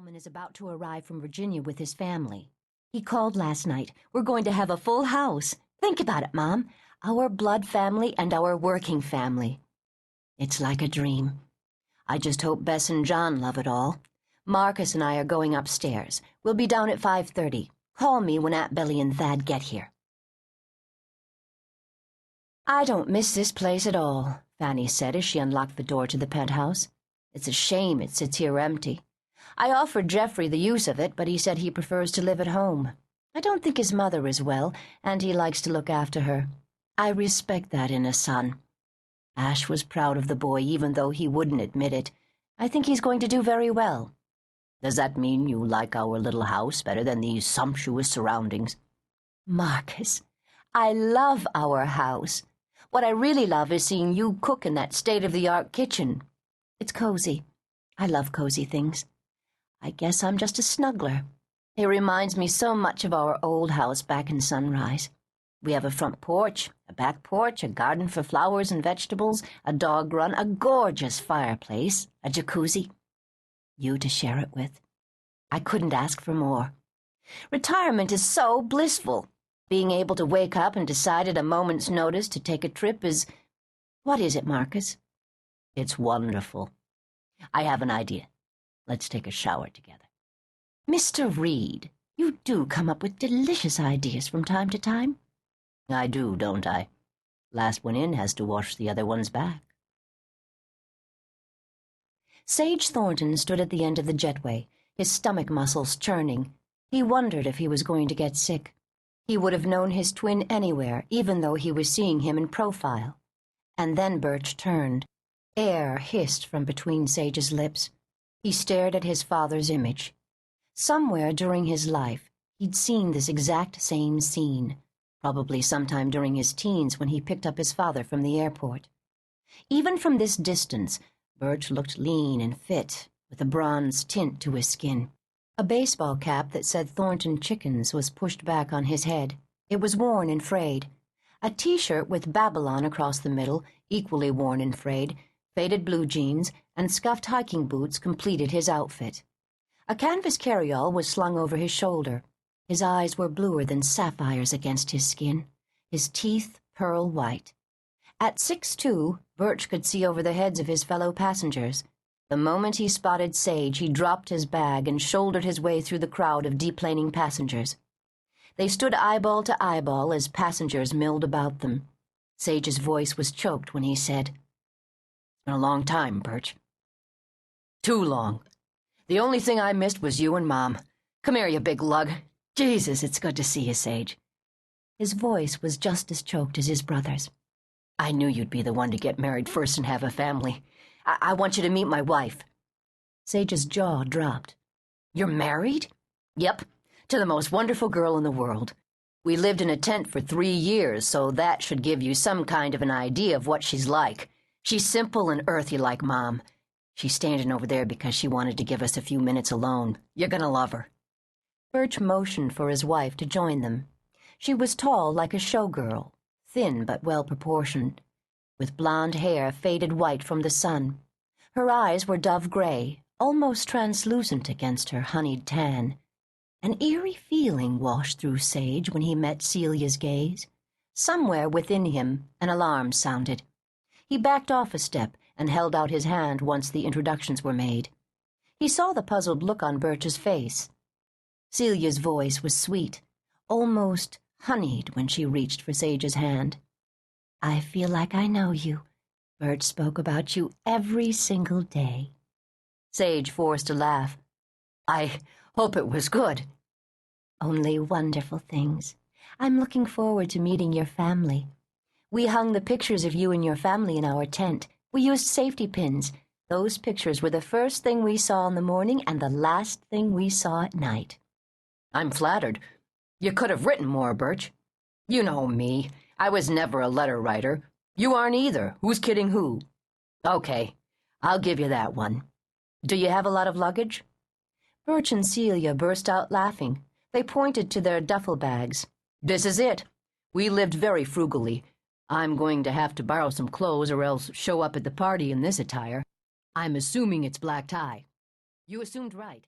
gentleman is about to arrive from Virginia with his family. He called last night. We're going to have a full house. Think about it, Mom. Our blood family and our working family. It's like a dream. I just hope Bess and John love it all. Marcus and I are going upstairs. We'll be down at 5:30. Call me when Aunt Billy and Thad get here. I don't miss this place at all, Fanny said as she unlocked the door to the penthouse. It's a shame it sits here empty. I offered Geoffrey the use of it, but he said he prefers to live at home. I don't think his mother is well, and he likes to look after her. I respect that in a son. Ash was proud of the boy, even though he wouldn't admit it. I think he's going to do very well. Does that mean you like our little house better than these sumptuous surroundings? Marcus, I love our house. What I really love is seeing you cook in that state-of-the-art kitchen. It's cozy. I love cozy things. I guess I'm just a snuggler. It reminds me so much of our old house back in Sunrise. We have a front porch, a back porch, a garden for flowers and vegetables, a dog run, a gorgeous fireplace, a jacuzzi. You to share it with. I couldn't ask for more. Retirement is so blissful. Being able to wake up and decide at a moment's notice to take a trip is... What is it, Marcus? It's wonderful. I have an idea. Let's take a shower together. Mr. Reed, you do come up with delicious ideas from time to time. I do, don't I? Last one in has to wash the other one's back. Sage Thornton stood at the end of the jetway, his stomach muscles churning. He wondered if he was going to get sick. He would have known his twin anywhere, even though he was seeing him in profile. And then Birch turned. Air hissed from between Sage's lips. He stared at his father's image. Somewhere during his life, he'd seen this exact same scene, probably sometime during his teens when he picked up his father from the airport. Even from this distance, Birch looked lean and fit, with a bronze tint to his skin. A baseball cap that said Thornton Chickens was pushed back on his head. It was worn and frayed. A T-shirt with Babylon across the middle, equally worn and frayed, faded blue jeans, and scuffed hiking boots completed his outfit. A canvas carryall was slung over his shoulder. His eyes were bluer than sapphires against his skin, his teeth pearl white. At 6'2", Birch could see over the heads of his fellow passengers. The moment he spotted Sage, he dropped his bag and shouldered his way through the crowd of deplaning passengers. They stood eyeball to eyeball as passengers milled about them. Sage's voice was choked when he said, "It's been a long time, Birch." "Too long. The only thing I missed was you and Mom. Come here, you big lug. Jesus, it's good to see you, Sage." His voice was just as choked as his brother's. "I knew you'd be the one to get married first and have a family. I want you to meet my wife." Sage's jaw dropped. "You're married?" "Yep, to the most wonderful girl in the world. We lived in a tent for 3 years, so that should give you some kind of an idea of what she's like. She's simple and earthy like Mom. She's standing over there because she wanted to give us a few minutes alone. You're gonna love her." Birch motioned for his wife to join them. She was tall like a showgirl, thin but well-proportioned, with blonde hair faded white from the sun. Her eyes were dove gray, almost translucent against her honeyed tan. An eerie feeling washed through Sage when he met Celia's gaze. Somewhere within him, an alarm sounded. He backed off a step and held out his hand once the introductions were made. He saw the puzzled look on Birch's face. Celia's voice was sweet, almost honeyed when she reached for Sage's hand. "I feel like I know you. Birch spoke about you every single day." Sage forced a laugh. "I hope it was good." "Only wonderful things. I'm looking forward to meeting your family. We hung the pictures of you and your family in our tent. We used safety pins. Those pictures were the first thing we saw in the morning and the last thing we saw at night." "I'm flattered. You could have written more, Birch. You know me. I was never a letter writer. You aren't either. Who's kidding who?" "Okay, I'll give you that one. Do you have a lot of luggage?" Birch and Celia burst out laughing. They pointed to their duffel bags. "This is it. We lived very frugally. I'm going to have to borrow some clothes or else show up at the party in this attire. I'm assuming it's black tie." "You assumed right.